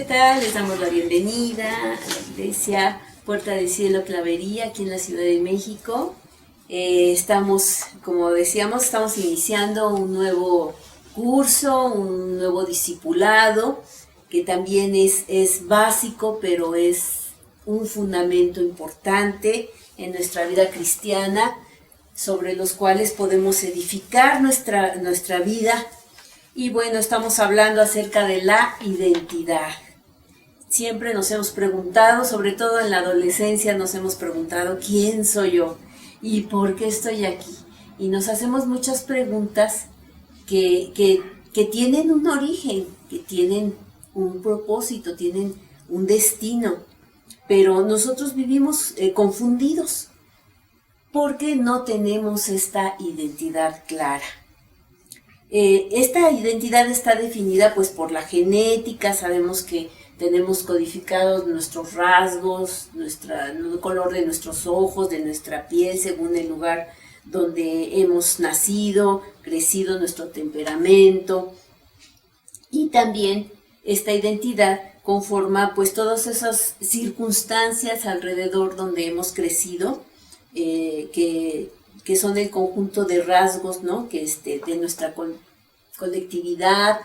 tal? Les damos la bienvenida a la iglesia Puerta del Cielo Clavería, aquí en la Ciudad de México. Estamos, como decíamos, estamos iniciando un nuevo curso, un nuevo discipulado, que también es básico, pero es un fundamento importante en nuestra vida cristiana, sobre los cuales podemos edificar nuestra vida. Y bueno, estamos hablando acerca de la identidad. Siempre nos hemos preguntado, sobre todo en la adolescencia, nos hemos preguntado ¿quién soy yo? ¿Y por qué estoy aquí? Y nos hacemos muchas preguntas que tienen un origen, que tienen un propósito, tienen un destino. Pero nosotros vivimos confundidos porque no tenemos esta identidad clara. Esta identidad está definida pues por la genética. Sabemos que tenemos codificados nuestros rasgos, el color de nuestros ojos, de nuestra piel, según el lugar donde hemos nacido, crecido, nuestro temperamento. Y también esta identidad conforma pues todas esas circunstancias alrededor donde hemos crecido, que son el conjunto de rasgos, ¿no? De nuestra colectividad,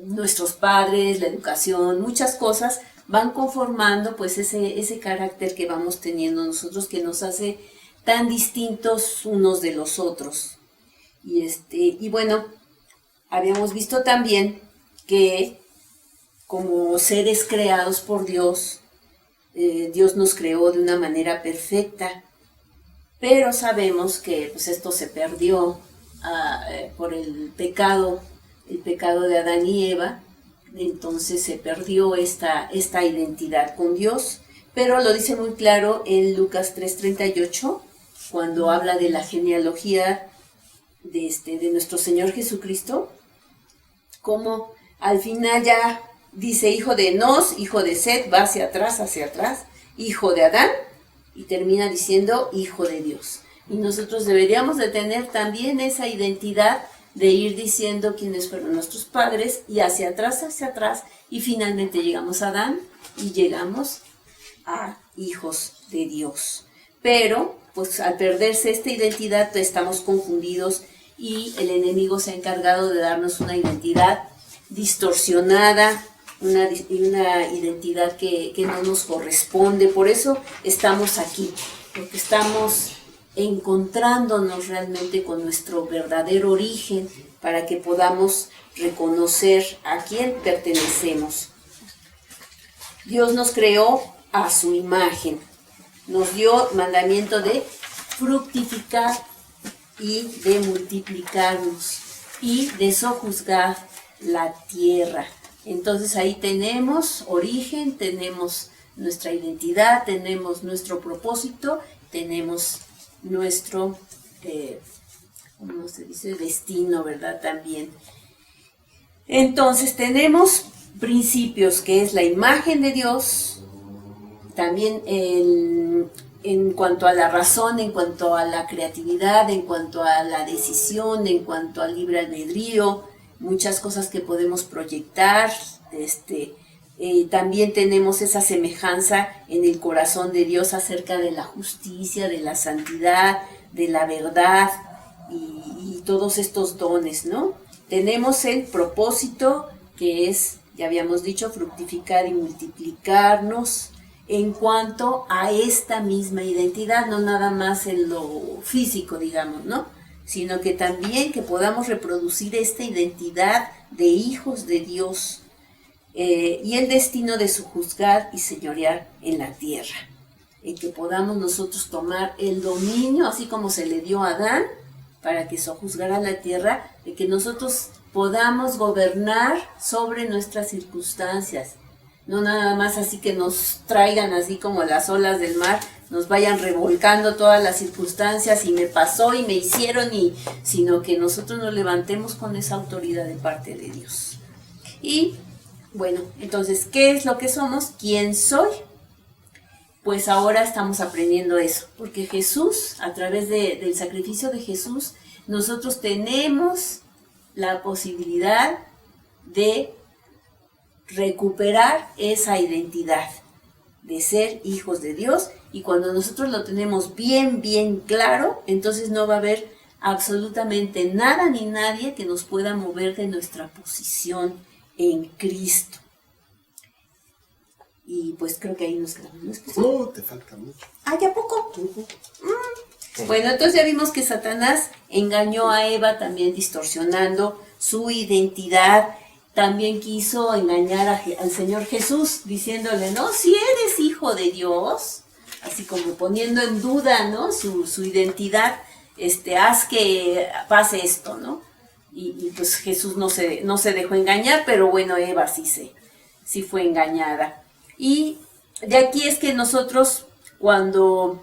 nuestros padres, la educación, muchas cosas van conformando pues ese carácter que vamos teniendo nosotros, que nos hace tan distintos unos de los otros. Y bueno, habíamos visto también que como seres creados por Dios, Dios nos creó de una manera perfecta, pero sabemos que pues, esto se perdió por el pecado de Adán y Eva. Entonces se perdió esta identidad con Dios, pero lo dice muy claro en Lucas 3:38, cuando habla de la genealogía de nuestro Señor Jesucristo, como al final ya dice hijo de Enos, hijo de Set, va hacia atrás, hijo de Adán, y termina diciendo hijo de Dios. Y nosotros deberíamos de tener también esa identidad de ir diciendo quiénes fueron nuestros padres, y hacia atrás, y finalmente llegamos a Adán y llegamos a hijos de Dios. Pero, pues al perderse esta identidad, estamos confundidos y el enemigo se ha encargado de darnos una identidad distorsionada, una identidad que no nos corresponde. Por eso estamos aquí, porque estamos encontrándonos realmente con nuestro verdadero origen, para que podamos reconocer a quién pertenecemos. Dios nos creó a su imagen, nos dio mandamiento de fructificar y de multiplicarnos y de sojuzgar la tierra. Entonces ahí tenemos origen, tenemos nuestra identidad, tenemos nuestro propósito, tenemos nuestro, ¿cómo se dice? Destino, ¿verdad? También. Entonces tenemos principios, que es la imagen de Dios, también en cuanto a la razón, en cuanto a la creatividad, en cuanto a la decisión, en cuanto al libre albedrío, muchas cosas que podemos proyectar. También tenemos esa semejanza en el corazón de Dios acerca de la justicia, de la santidad, de la verdad y todos estos dones, ¿no? Tenemos el propósito, que es, ya habíamos dicho, fructificar y multiplicarnos en cuanto a esta misma identidad, no nada más en lo físico, digamos, ¿no? Sino que también que podamos reproducir esta identidad de hijos de Dios, y el destino de sojuzgar y señorear en la tierra, en que podamos nosotros tomar el dominio, así como se le dio a Adán, para que sojuzgara la tierra, de que nosotros podamos gobernar sobre nuestras circunstancias, no nada más así que nos traigan así como las olas del mar, nos vayan revolcando todas las circunstancias y me pasó y me hicieron, sino que nosotros nos levantemos con esa autoridad de parte de Dios. Y bueno, entonces, ¿qué es lo que somos? ¿Quién soy? Pues ahora estamos aprendiendo eso, porque Jesús, a través del sacrificio de Jesús, nosotros tenemos la posibilidad de recuperar esa identidad de ser hijos de Dios, y cuando nosotros lo tenemos bien claro, entonces no va a haber absolutamente nada ni nadie que nos pueda mover de nuestra posición en Cristo. Y pues creo que ahí nos quedamos, ¿no? No, te falta mucho. Ah, ¿ya poco? Bueno, entonces ya vimos que Satanás engañó a Eva también distorsionando su identidad. También quiso engañar al Señor Jesús diciéndole, no, si eres hijo de Dios, así como poniendo en duda, ¿no?, su identidad, haz que pase esto, ¿no? Y pues Jesús no se dejó engañar, pero bueno, Eva sí fue engañada. Y de aquí es que nosotros cuando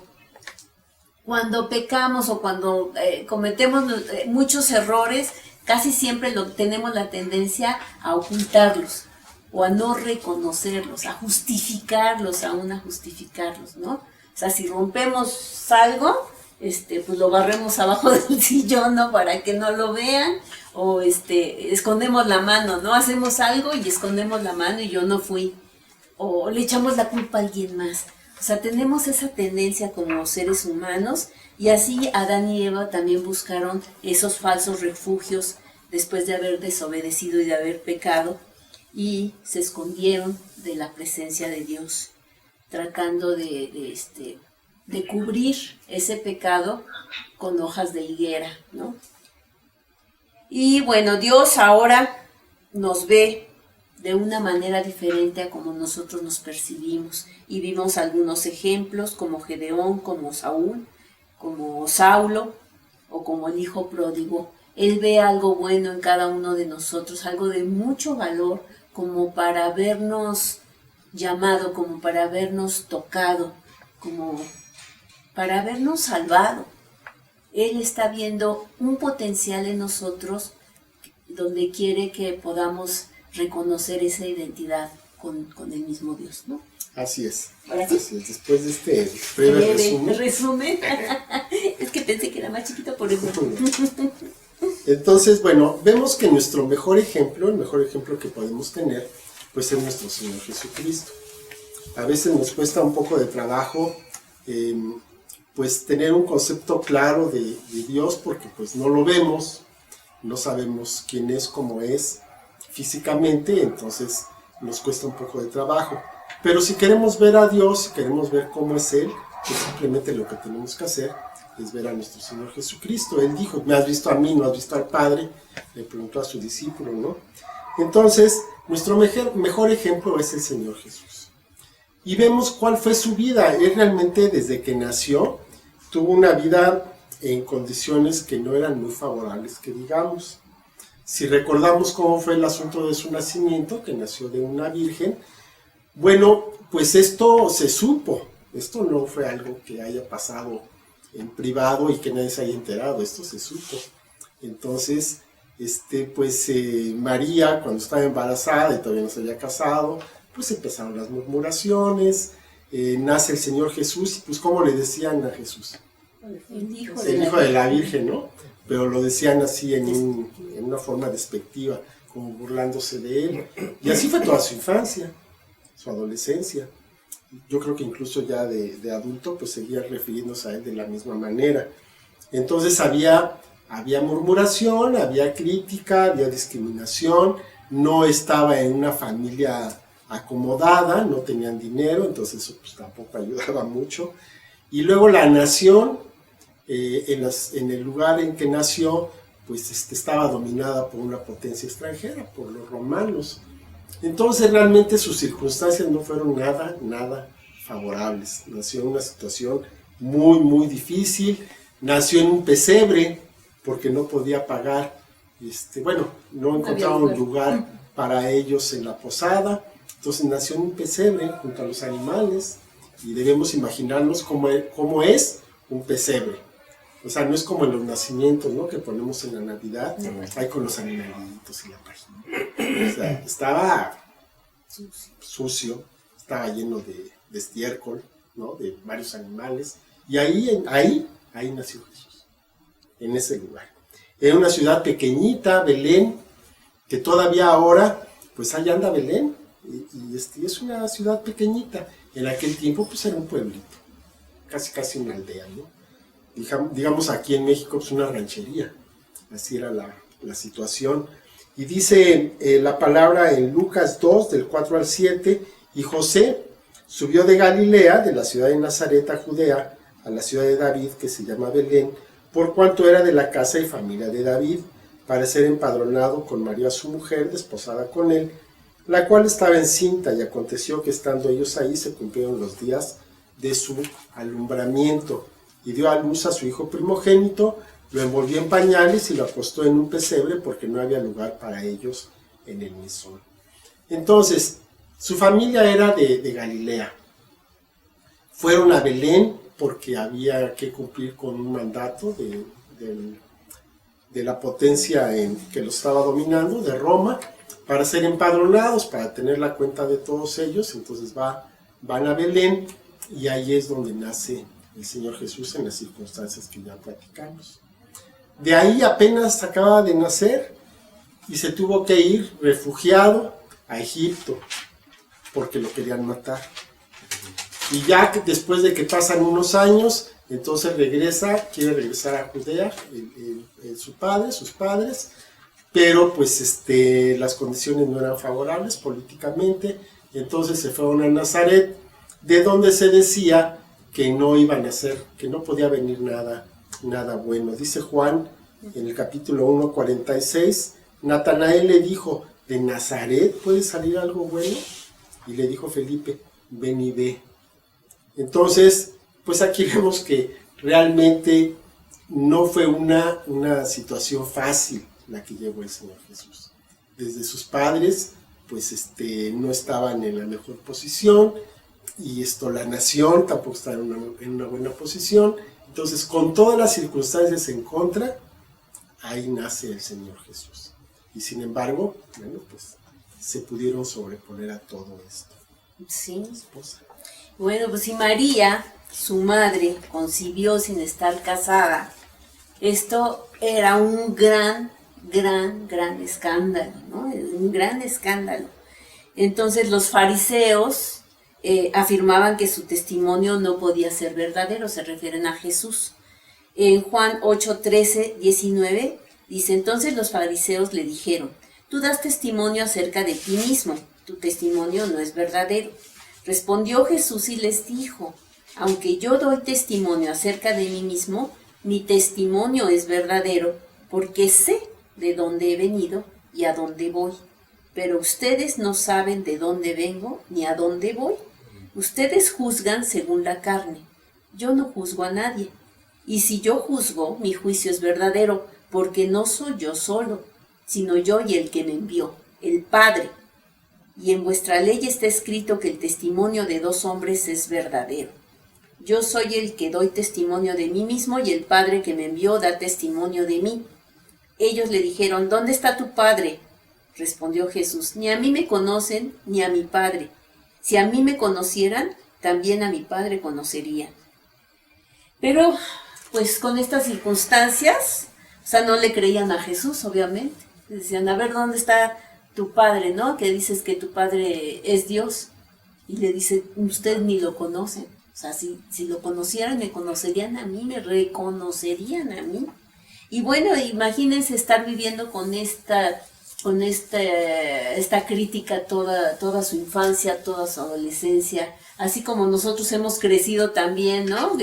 pecamos o cuando cometemos muchos errores, casi siempre tenemos la tendencia a ocultarlos o a no reconocerlos, a justificarlos, ¿no? O sea, si rompemos algo, pues lo barremos abajo del sillón, ¿no?, para que no lo vean, o escondemos la mano, ¿no? Hacemos algo y escondemos la mano y yo no fui, o le echamos la culpa a alguien más. O sea, tenemos esa tendencia como seres humanos, y así Adán y Eva también buscaron esos falsos refugios después de haber desobedecido y de haber pecado, y se escondieron de la presencia de Dios, tratando de cubrir ese pecado con hojas de higuera, ¿no? Y bueno, Dios ahora nos ve de una manera diferente a como nosotros nos percibimos, y vimos algunos ejemplos como Gedeón, como Saúl, como Saulo, o como el hijo pródigo. Él ve algo bueno en cada uno de nosotros, algo de mucho valor, como para habernos llamado, como para habernos tocado, como para habernos salvado. Él está viendo un potencial en nosotros donde quiere que podamos reconocer esa identidad con el mismo Dios, ¿no? Así es. ¿Ahora sí? Así es. Después de este breve resumen. Es que pensé que era más chiquito, por eso. Entonces, bueno, vemos que nuestro mejor ejemplo, el mejor ejemplo que podemos tener, pues es nuestro Señor Jesucristo. A veces nos cuesta un poco de trabajo, pues tener un concepto claro de Dios, porque pues no lo vemos, no sabemos quién es, cómo es físicamente, entonces nos cuesta un poco de trabajo. Pero si queremos ver a Dios, si queremos ver cómo es Él, pues simplemente lo que tenemos que hacer es ver a nuestro Señor Jesucristo. Él dijo, ¿me has visto a mí, no has visto al Padre? Le preguntó a su discípulo, ¿no? Entonces, nuestro mejor ejemplo es el Señor Jesús. Y vemos cuál fue su vida. Él realmente desde que nació tuvo una vida en condiciones que no eran muy favorables, que digamos. Si recordamos cómo fue el asunto de su nacimiento, que nació de una virgen, bueno, pues esto se supo. Esto no fue algo que haya pasado en privado y que nadie se haya enterado, esto se supo. Entonces, María, cuando estaba embarazada y todavía no se había casado, pues empezaron las murmuraciones, nace el Señor Jesús, y pues ¿cómo le decían a Jesús? El hijo de la Virgen, ¿no? Pero lo decían así en una forma despectiva, como burlándose de él. Y así fue toda su infancia, su adolescencia. Yo creo que incluso ya de adulto, pues seguía refiriéndose a él de la misma manera. Entonces había murmuración, había crítica, había discriminación, no estaba en una familia acomodada, no tenían dinero, entonces eso pues tampoco ayudaba mucho. Y luego la nación, en el lugar en que nació, pues estaba dominada por una potencia extranjera, por los romanos. Entonces realmente sus circunstancias no fueron nada favorables. Nació en una situación muy difícil, nació en un pesebre porque no podía pagar, no encontraba un lugar para ellos en la posada, entonces nació en un pesebre junto a los animales, y debemos imaginarnos cómo es un pesebre. O sea, no es como en los nacimientos, ¿no?, que ponemos en la Navidad, ahí con los animalitos y la página. O sea, estaba sucio, estaba lleno de estiércol, ¿no?, de varios animales, y ahí nació Jesús, en ese lugar. Era una ciudad pequeñita, Belén, que todavía ahora, pues ahí anda Belén, y es una ciudad pequeñita. En aquel tiempo pues era un pueblito, casi una aldea, ¿no? Digamos aquí en México pues una ranchería, así era la situación. Y dice la palabra en Lucas 2, del 4 al 7, y José subió de Galilea, de la ciudad de Nazaret a Judea, a la ciudad de David, que se llama Belén, por cuanto era de la casa y familia de David, para ser empadronado con María su mujer, desposada con él, la cual estaba encinta, y aconteció que estando ellos ahí se cumplieron los días de su alumbramiento, y dio a luz a su hijo primogénito, lo envolvió en pañales y lo acostó en un pesebre porque no había lugar para ellos en el mesón. Entonces, su familia era de Galilea. Fueron a Belén porque había que cumplir con un mandato de la potencia que lo estaba dominando, de Roma, para ser empadronados, para tener la cuenta de todos ellos. Entonces van a Belén y ahí es donde nace el Señor Jesús en las circunstancias que ya platicamos. De ahí apenas acaba de nacer y se tuvo que ir refugiado a Egipto porque lo querían matar. Y ya después de que pasan unos años, entonces quiere regresar a Judea, sus padres, pero pues las condiciones no eran favorables políticamente, entonces se fueron a Nazaret, de donde se decía que no iban a ser, que no podía venir nada bueno. Dice Juan en el capítulo 1, 46, Natanael le dijo, ¿de Nazaret puede salir algo bueno? Y le dijo Felipe, ven y ve. Entonces, pues aquí vemos que realmente no fue una situación fácil la que llevó el Señor Jesús. Desde sus padres, pues no estaban en la mejor posición, y la nación tampoco está en una buena posición. Entonces, con todas las circunstancias en contra, ahí nace el Señor Jesús. Y sin embargo, bueno, pues se pudieron sobreponer a todo esto. Sí. Esposa. Bueno, pues si María, su madre, concibió sin estar casada, esto era un gran escándalo, ¿no? Un gran escándalo. Entonces los fariseos afirmaban que su testimonio no podía ser verdadero, se refieren a Jesús. En Juan 8, 13, 19, dice, entonces los fariseos le dijeron, tú das testimonio acerca de ti mismo, tu testimonio no es verdadero. Respondió Jesús y les dijo, aunque yo doy testimonio acerca de mí mismo, mi testimonio es verdadero, porque sé de dónde he venido y a dónde voy. Pero ustedes no saben de dónde vengo ni a dónde voy. Ustedes juzgan según la carne. Yo no juzgo a nadie. Y si yo juzgo, mi juicio es verdadero, porque no soy yo solo, sino yo y el que me envió, el Padre. Y en vuestra ley está escrito que el testimonio de dos hombres es verdadero. Yo soy el que doy testimonio de mí mismo y el Padre que me envió da testimonio de mí. Ellos le dijeron, ¿dónde está tu Padre? Respondió Jesús, ni a mí me conocen ni a mi Padre. Si a mí me conocieran, también a mi Padre conocerían. Pero, pues con estas circunstancias, o sea, no le creían a Jesús, obviamente. Decían, a ver, ¿dónde está tu Padre, no? Que dices que tu Padre es Dios. Y le dice, ustedes ni lo conocen. O sea, si lo conocieran, me conocerían a mí, me reconocerían a mí. Y bueno, imagínense estar viviendo con esta crítica toda su infancia, toda su adolescencia, así como nosotros hemos crecido también, ¿no?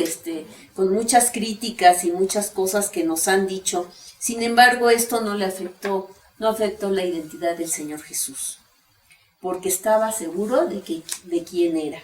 Con muchas críticas y muchas cosas que nos han dicho. Sin embargo, esto no afectó la identidad del Señor Jesús, porque estaba seguro de quién era.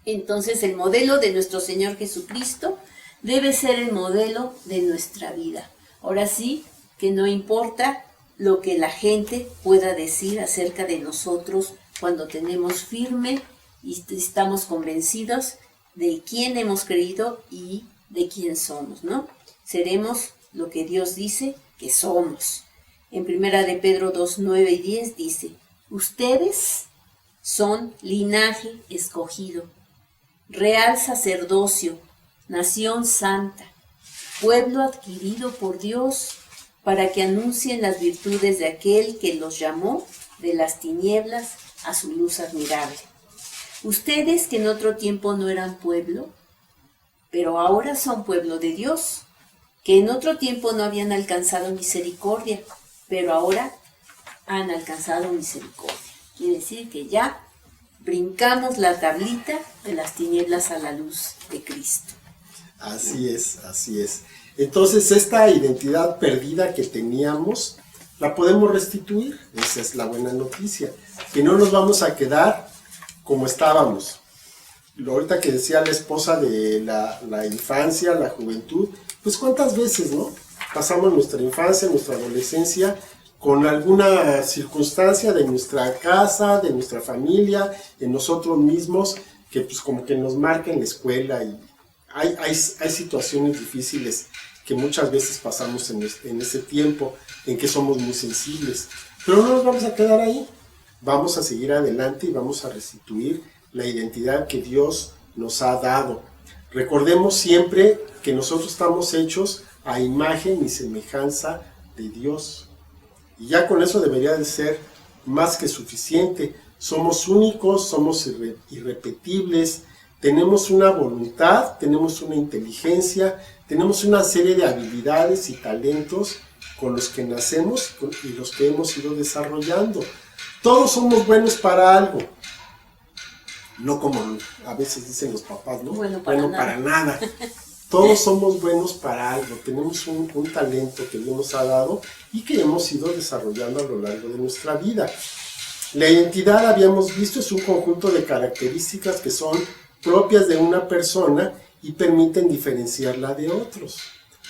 Entonces, el modelo de nuestro Señor Jesucristo debe ser el modelo de nuestra vida. Ahora sí, que no importa lo que la gente pueda decir acerca de nosotros cuando tenemos firme y estamos convencidos de quién hemos creído y de quién somos, ¿no? Seremos lo que Dios dice que somos. En 1 de Pedro 2, 9 y 10 dice, ustedes son linaje escogido, real sacerdocio, nación santa, pueblo adquirido por Dios, para que anuncien las virtudes de aquel que los llamó de las tinieblas a su luz admirable. Ustedes que en otro tiempo no eran pueblo, pero ahora son pueblo de Dios, que en otro tiempo no habían alcanzado misericordia, pero ahora han alcanzado misericordia. Quiere decir que ya brincamos la tablita de las tinieblas a la luz de Cristo. Así es, así es. Entonces esta identidad perdida que teníamos, la podemos restituir. Esa es la buena noticia, que no nos vamos a quedar como estábamos. Ahorita que decía la esposa de la infancia, la juventud, pues cuántas veces, ¿no? Pasamos nuestra infancia, nuestra adolescencia con alguna circunstancia de nuestra casa, de nuestra familia, en nosotros mismos, que pues como que nos marca en la escuela, y hay situaciones difíciles que muchas veces pasamos en ese tiempo en que somos muy sensibles, pero no nos vamos a quedar ahí, vamos a seguir adelante y vamos a restituir la identidad que Dios nos ha dado. Recordemos siempre que nosotros estamos hechos a imagen y semejanza de Dios. Y ya con eso debería de ser más que suficiente. Somos únicos, somos irrepetibles, tenemos una voluntad, tenemos una inteligencia, tenemos una serie de habilidades y talentos con los que nacemos y los que hemos ido desarrollando. Todos somos buenos para algo. No como a veces dicen los papás, ¿no? Bueno, para nada. Todos somos buenos para algo, tenemos un talento que Dios nos ha dado y que hemos ido desarrollando a lo largo de nuestra vida. La identidad, habíamos visto, es un conjunto de características que son propias de una persona y permiten diferenciarla de otros.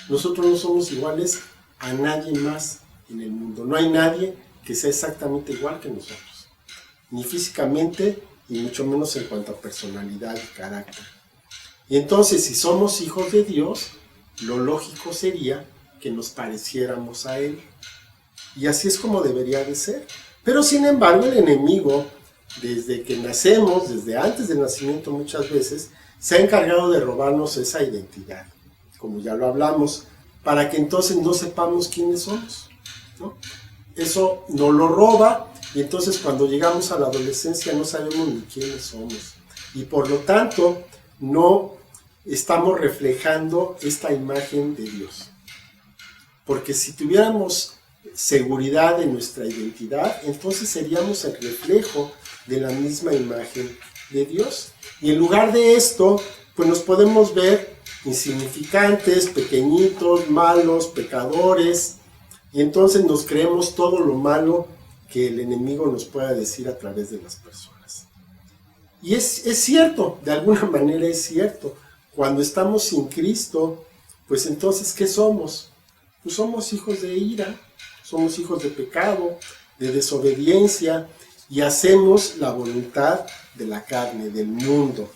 Nosotros no somos iguales a nadie más en el mundo. No hay nadie que sea exactamente igual que nosotros, ni físicamente, y mucho menos en cuanto a personalidad y carácter. Y entonces, si somos hijos de Dios, lo lógico sería que nos pareciéramos a Él. Y así es como debería de ser. Pero sin embargo, el enemigo, desde que nacemos, desde antes del nacimiento muchas veces, se ha encargado de robarnos esa identidad, como ya lo hablamos, para que entonces no sepamos quiénes somos, ¿no? Eso nos lo roba, y entonces cuando llegamos a la adolescencia no sabemos ni quiénes somos. Y por lo tanto, no estamos reflejando esta imagen de Dios. Porque si tuviéramos seguridad de nuestra identidad, entonces seríamos el reflejo de la misma imagen de Dios. Y en lugar de esto, pues nos podemos ver insignificantes, pequeñitos, malos, pecadores, y entonces nos creemos todo lo malo que el enemigo nos pueda decir a través de las personas. Y es cierto, de alguna manera es cierto. Cuando estamos sin Cristo, pues entonces, ¿qué somos? Pues somos hijos de ira, somos hijos de pecado, de desobediencia, y hacemos la voluntad de la carne, del mundo.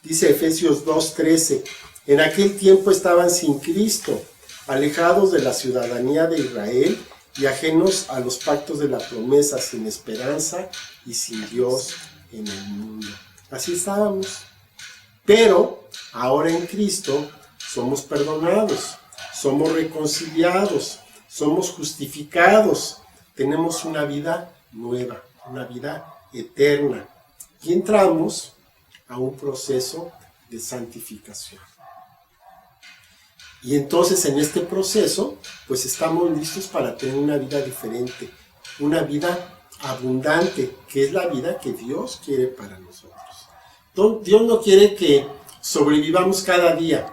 Dice Efesios 2:13, en aquel tiempo estaban sin Cristo, alejados de la ciudadanía de Israel y ajenos a los pactos de la promesa, sin esperanza y sin Dios en el mundo. Así estábamos. Pero ahora en Cristo somos perdonados, somos reconciliados, somos justificados, tenemos una vida nueva, una vida eterna, y entramos a un proceso de santificación. Y entonces en este proceso, pues estamos listos para tener una vida diferente, una vida abundante, que es la vida que Dios quiere para nosotros. Dios no quiere que sobrevivamos cada día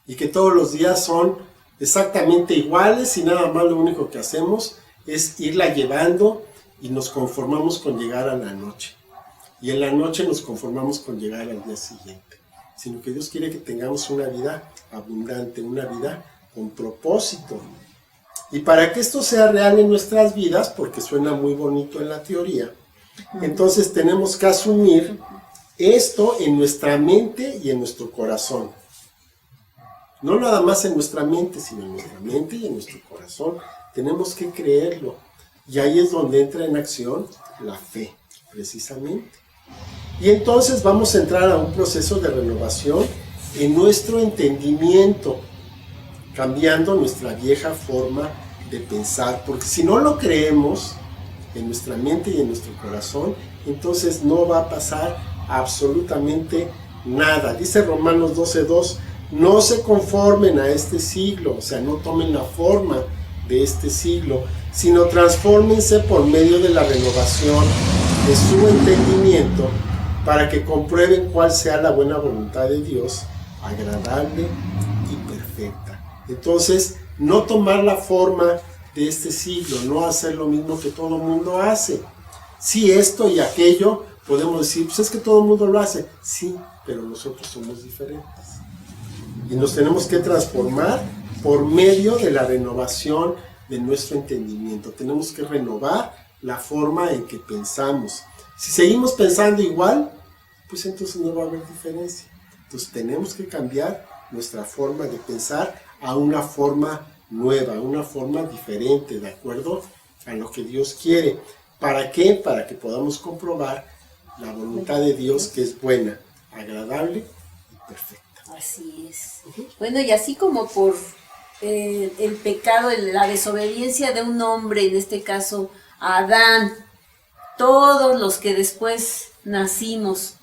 y que todos los días son exactamente iguales y nada más lo único que hacemos es irla llevando y nos conformamos con llegar a la noche. Y en la noche nos conformamos con llegar al día siguiente. Sino que Dios quiere que tengamos una vida abundante, una vida con propósito. Y para que esto sea real en nuestras vidas, porque suena muy bonito en la teoría, entonces tenemos que asumir esto en nuestra mente y en nuestro corazón. No nada más en nuestra mente, sino en nuestra mente y en nuestro corazón. Tenemos que creerlo. Y ahí es donde entra en acción la fe, precisamente. Y entonces vamos a entrar a un proceso de renovación en nuestro entendimiento, cambiando nuestra vieja forma de pensar. Porque si no lo creemos en nuestra mente y en nuestro corazón, entonces no va a pasar absolutamente nada. Dice Romanos 12:2, no se conformen a este siglo, o sea, no tomen la forma de este siglo, sino transfórmense por medio de la renovación de su entendimiento, para que comprueben cuál sea la buena voluntad de Dios, agradable y perfecta. Entonces, no tomar la forma de este siglo, no hacer lo mismo que todo el mundo hace. Sí, esto y aquello, podemos decir, pues es que todo el mundo lo hace. Sí, pero nosotros somos diferentes. Y nos tenemos que transformar por medio de la renovación de nuestro entendimiento. Tenemos que renovar la forma en que pensamos. Si seguimos pensando igual, pues entonces no va a haber diferencia. Entonces tenemos que cambiar nuestra forma de pensar a una forma nueva, a una forma diferente, de acuerdo a lo que Dios quiere. ¿Para qué? Para que podamos comprobar la voluntad de Dios, que es buena, agradable y perfecta. Así es. Bueno, y así como por el pecado, la desobediencia de un hombre, en este caso Adán, todos los que después nacimos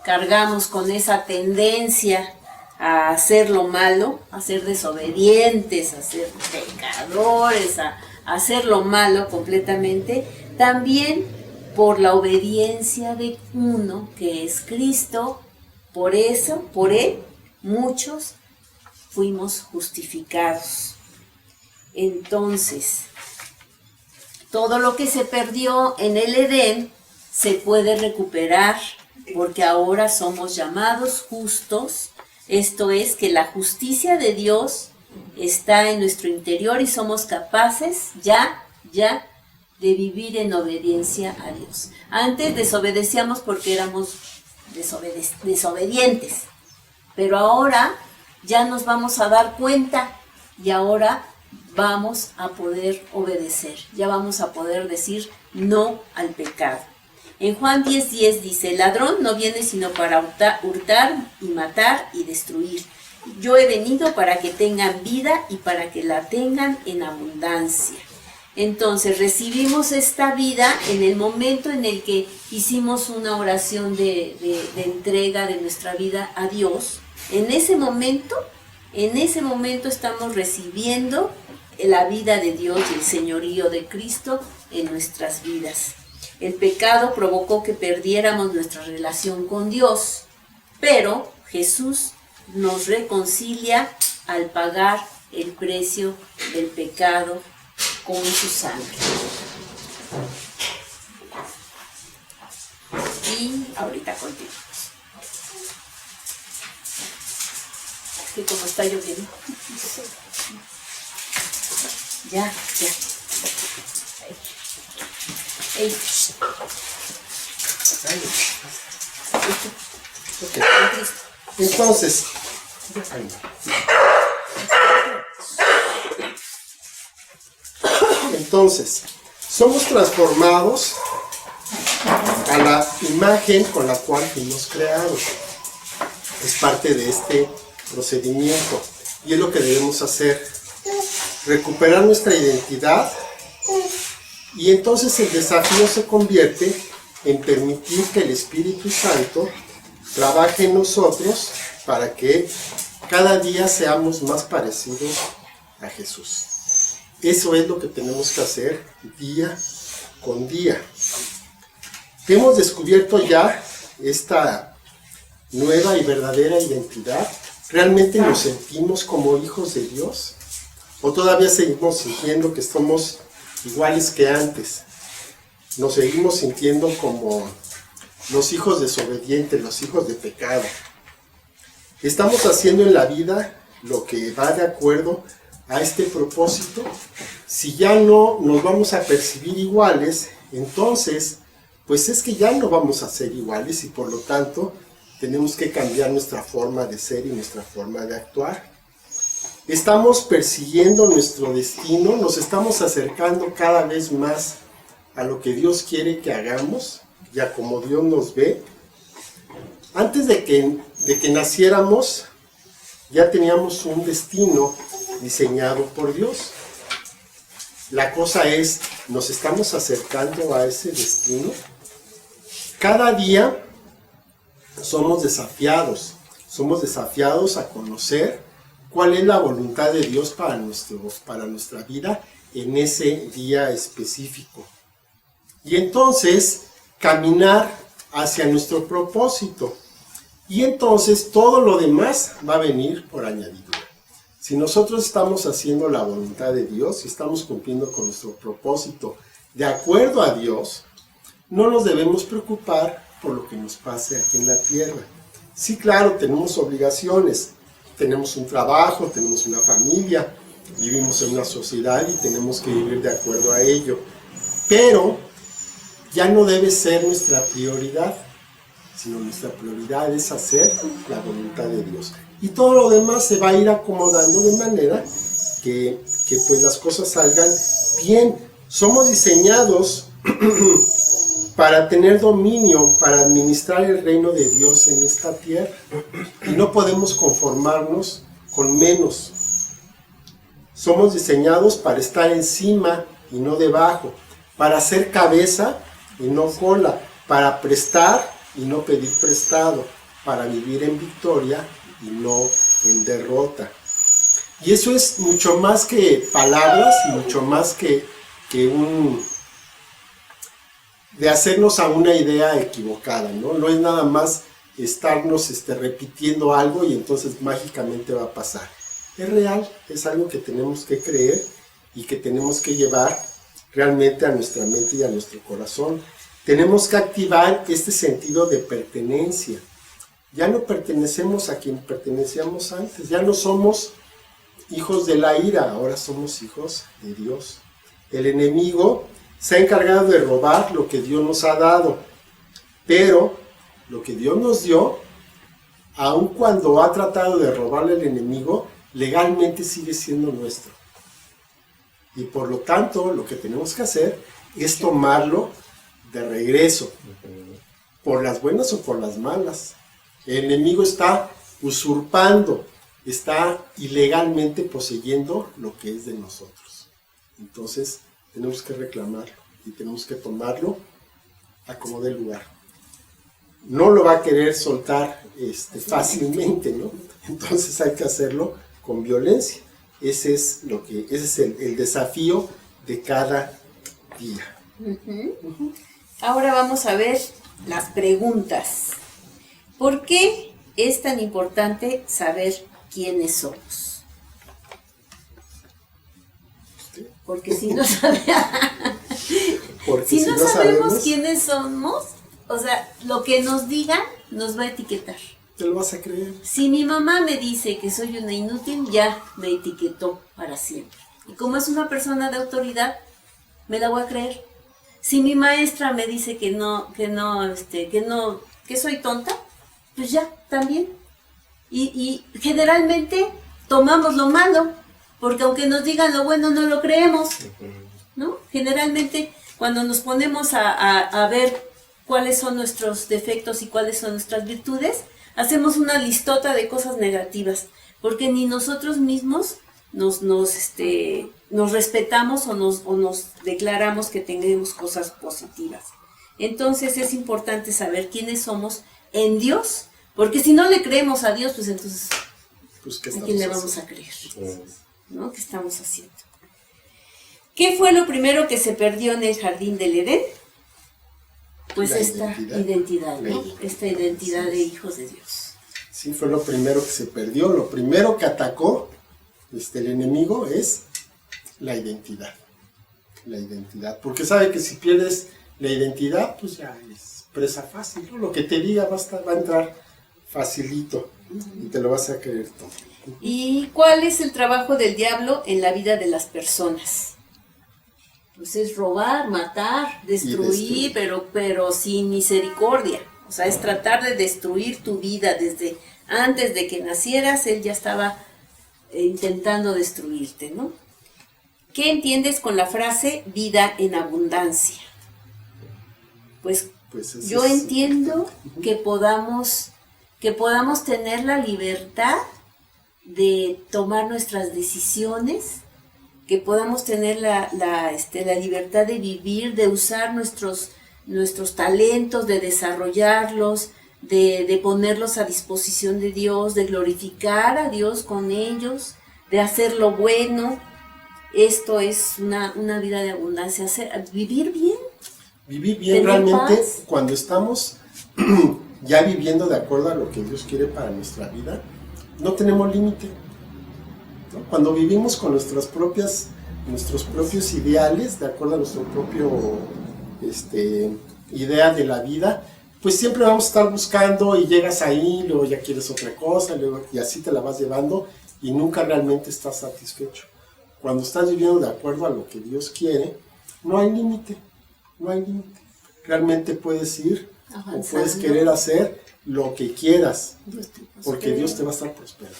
cargamos con esa tendencia a hacer lo malo, a ser desobedientes, a ser pecadores, a hacer lo malo completamente, también por la obediencia de uno que es Cristo. Por eso, por Él, muchos fuimos justificados. Entonces, todo lo que se perdió en el Edén se puede recuperar, porque ahora somos llamados justos. Esto es, que la justicia de Dios está en nuestro interior y somos capaces ya de vivir en obediencia a Dios. Antes desobedecíamos porque éramos desobedientes, pero ahora ya nos vamos a dar cuenta y ahora vamos a poder obedecer, ya vamos a poder decir no al pecado. En Juan 10:10 dice, el ladrón no viene sino para hurtar y matar y destruir. Yo he venido para que tengan vida y para que la tengan en abundancia. Entonces recibimos esta vida en el momento en el que hicimos una oración de entrega de nuestra vida a Dios. En ese momento estamos recibiendo la vida de Dios y el señorío de Cristo en nuestras vidas. El pecado provocó que perdiéramos nuestra relación con Dios, pero Jesús nos reconcilia al pagar el precio del pecado con su sangre. Y ahorita continuamos. Es que como está lloviendo. Ya. Ey. Okay. Entonces, somos transformados a la imagen con la cual fuimos creados. Es parte de este procedimiento y es lo que debemos hacer, recuperar nuestra identidad, y entonces el desafío se convierte en permitir que el Espíritu Santo trabaje en nosotros para que cada día seamos más parecidos a Jesús. Eso es lo que tenemos que hacer día con día. Hemos descubierto ya esta nueva y verdadera identidad. ¿Realmente nos sentimos como hijos de Dios? ¿O todavía seguimos sintiendo que somos iguales que antes? Nos seguimos sintiendo como los hijos desobedientes, los hijos de pecado. ¿Estamos haciendo en la vida lo que va de acuerdo a este propósito? Si ya no nos vamos a percibir iguales, entonces, pues es que ya no vamos a ser iguales y por lo tanto tenemos que cambiar nuestra forma de ser y nuestra forma de actuar. Estamos persiguiendo nuestro destino, nos estamos acercando cada vez más a lo que Dios quiere que hagamos y a como Dios nos ve. Antes de que naciéramos, ya teníamos un destino diseñado por Dios. La cosa es, ¿nos estamos acercando a ese destino? cada día somos desafiados a conocer cuál es la voluntad de Dios para nuestra vida en ese día específico. Y entonces caminar hacia nuestro propósito. Y entonces todo lo demás va a venir por añadidura. Si nosotros estamos haciendo la voluntad de Dios, si estamos cumpliendo con nuestro propósito de acuerdo a Dios, no nos debemos preocupar por lo que nos pase aquí en la tierra. Sí, claro, tenemos obligaciones, tenemos un trabajo, tenemos una familia, vivimos en una sociedad y tenemos que vivir de acuerdo a ello. Pero ya no debe ser nuestra prioridad, sino nuestra prioridad es hacer la voluntad de Dios. Y todo lo demás se va a ir acomodando de manera que pues las cosas salgan bien. Somos diseñados para tener dominio, para administrar el reino de Dios en esta tierra. Y no podemos conformarnos con menos. Somos diseñados para estar encima y no debajo, para ser cabeza y no cola, para prestar y no pedir prestado, para vivir en victoria y no en derrota. Y eso es mucho más que palabras y mucho más que de hacernos a una idea equivocada, ¿no? No es nada más estarnos repitiendo algo y entonces mágicamente va a pasar. Es real, es algo que tenemos que creer y que tenemos que llevar realmente a nuestra mente y a nuestro corazón. Tenemos que activar este sentido de pertenencia. Ya no pertenecemos a quien pertenecíamos antes, ya no somos hijos de la ira, ahora somos hijos de Dios. El enemigo se ha encargado de robar lo que Dios nos ha dado, pero lo que Dios nos dio, aun cuando ha tratado de robarle al enemigo, legalmente sigue siendo nuestro. Y por lo tanto, lo que tenemos que hacer es tomarlo de regreso, por las buenas o por las malas. El enemigo está usurpando, está ilegalmente poseyendo lo que es de nosotros. Entonces, tenemos que reclamarlo y tenemos que tomarlo a como dé lugar. No lo va a querer soltar fácilmente, ¿no? Entonces hay que hacerlo con violencia. Ese es el desafío de cada día. Ahora vamos a ver las preguntas. ¿Por qué es tan importante saber quiénes somos? Porque si no sabemos quiénes somos, o sea, lo que nos digan nos va a etiquetar. ¿Te lo vas a creer? Si mi mamá me dice que soy una inútil, ya me etiquetó para siempre. Y como es una persona de autoridad, me la voy a creer. Si mi maestra me dice que soy tonta, pues ya, también. Y generalmente tomamos lo malo, porque aunque nos digan lo bueno, no lo creemos, ¿no? Generalmente, cuando nos ponemos a ver cuáles son nuestros defectos y cuáles son nuestras virtudes, hacemos una listota de cosas negativas, porque ni nosotros mismos nos respetamos o nos declaramos que tenemos cosas positivas. Entonces es importante saber quiénes somos en Dios, porque si no le creemos a Dios, pues entonces ¿a quién le vamos a creer? ¿No? ¿Qué estamos haciendo? ¿Qué fue lo primero que se perdió en el jardín del Edén? Pues esta identidad, ¿no? Esta identidad de hijos de Dios. Sí, fue lo primero que se perdió. Lo primero que atacó el enemigo es la identidad. La identidad. Porque sabe que si pierdes la identidad, pues ya es presa fácil, ¿no? Lo que te diga va a entrar facilito y te lo vas a creer todo. ¿Y cuál es el trabajo del diablo en la vida de las personas? Pues es robar, matar, destruir, pero sin misericordia. O sea, es tratar de destruir tu vida desde antes de que nacieras. Él ya estaba intentando destruirte, ¿no? ¿Qué entiendes con la frase vida en abundancia? Pues yo entiendo que podamos tener la libertad de tomar nuestras decisiones, que podamos tener la libertad de vivir, de usar nuestros talentos, de desarrollarlos, de ponerlos a disposición de Dios, de glorificar a Dios con ellos, de hacer lo bueno. Esto es una vida de abundancia, vivir bien. Vivir bien realmente paz. Cuando estamos ya viviendo de acuerdo a lo que Dios quiere para nuestra vida, no tenemos límite, ¿no? Cuando vivimos con nuestros propios ideales, de acuerdo a nuestro propio idea de la vida, pues siempre vamos a estar buscando y llegas ahí, luego ya quieres otra cosa, luego, y así te la vas llevando y nunca realmente estás satisfecho. Cuando estás viviendo de acuerdo a lo que Dios quiere, no hay límite, no hay límite. Realmente puedes ir avanzando, o puedes querer hacer lo que quieras, porque Dios te va a estar prosperando,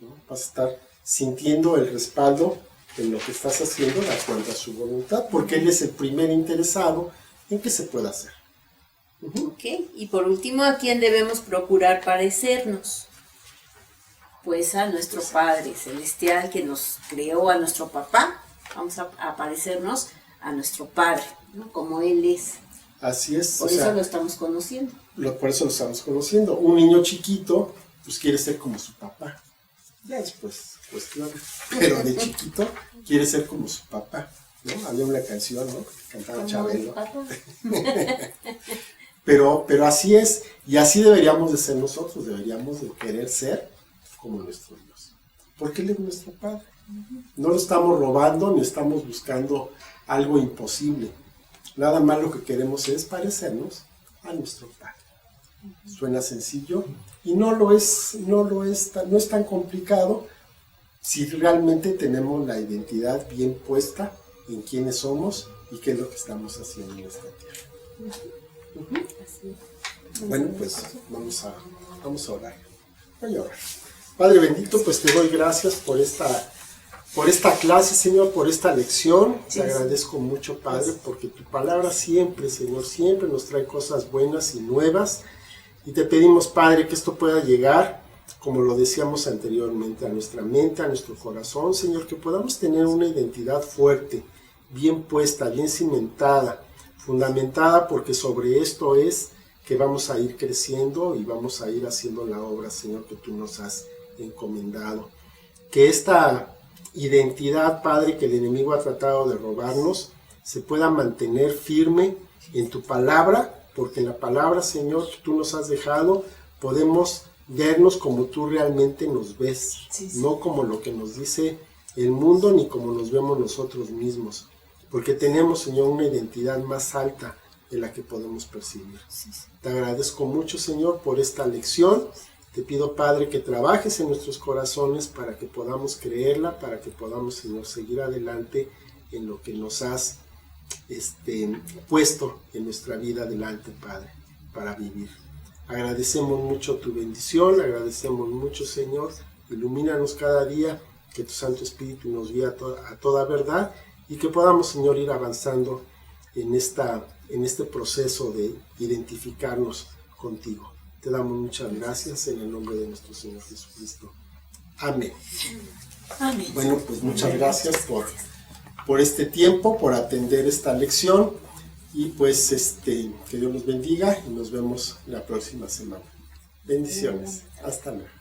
¿no? Vas a estar sintiendo el respaldo en lo que estás haciendo de acuerdo a su voluntad, porque Él es el primer interesado en que se pueda hacer. Ok, y por último, ¿a quién debemos procurar parecernos? Pues a nuestro Padre Celestial que nos creó, a nuestro papá. Vamos a parecernos a nuestro Padre, ¿no? Como Él es. Así es. Por eso lo estamos conociendo. Por eso lo estamos conociendo. Un niño chiquito, pues quiere ser como su papá. Ya después, pues claro. Pero de chiquito quiere ser como su papá, ¿no? Había una canción, ¿no? Que cantaba Chabelo. Pero así es, y así deberíamos de ser nosotros, deberíamos de querer ser como nuestro Dios, porque Él es nuestro Padre. No lo estamos robando ni estamos buscando algo imposible, nada más lo que queremos es parecernos a nuestro Padre. Suena sencillo y no es tan complicado si realmente tenemos la identidad bien puesta en quiénes somos y qué es lo que estamos haciendo en esta tierra. Bueno, pues vamos a orar. Voy a orar. Padre bendito, pues te doy gracias por esta clase, Señor, por esta lección. Te agradezco mucho, Padre, porque tu palabra siempre, Señor, siempre nos trae cosas buenas y nuevas. Y te pedimos, Padre, que esto pueda llegar, como lo decíamos anteriormente, a nuestra mente, a nuestro corazón, Señor, que podamos tener una identidad fuerte, bien puesta, bien cimentada, fundamentada, porque sobre esto es que vamos a ir creciendo y vamos a ir haciendo la obra, Señor, que tú nos has encomendado. Que esta identidad, Padre, que el enemigo ha tratado de robarnos, se pueda mantener firme en tu palabra, porque en la palabra, Señor, que tú nos has dejado, podemos vernos como tú realmente nos ves, no como lo que nos dice el mundo, ni como nos vemos nosotros mismos. Porque tenemos, Señor, una identidad más alta de la que podemos percibir. Te agradezco mucho, Señor, por esta lección. Te pido, Padre, que trabajes en nuestros corazones para que podamos creerla, para que podamos, Señor, seguir adelante en lo que nos has puesto en nuestra vida adelante, Padre, para vivir. Agradecemos mucho tu bendición, agradecemos mucho, Señor. Ilumínanos cada día, que tu Santo Espíritu nos guíe a toda verdad, y que podamos, Señor, ir avanzando en este proceso de identificarnos contigo. Te damos muchas gracias en el nombre de nuestro Señor Jesucristo. Amén. Amén. Bueno, pues muchas gracias por este tiempo, por atender esta lección, y pues que Dios los bendiga y nos vemos la próxima semana. Bendiciones. Hasta luego.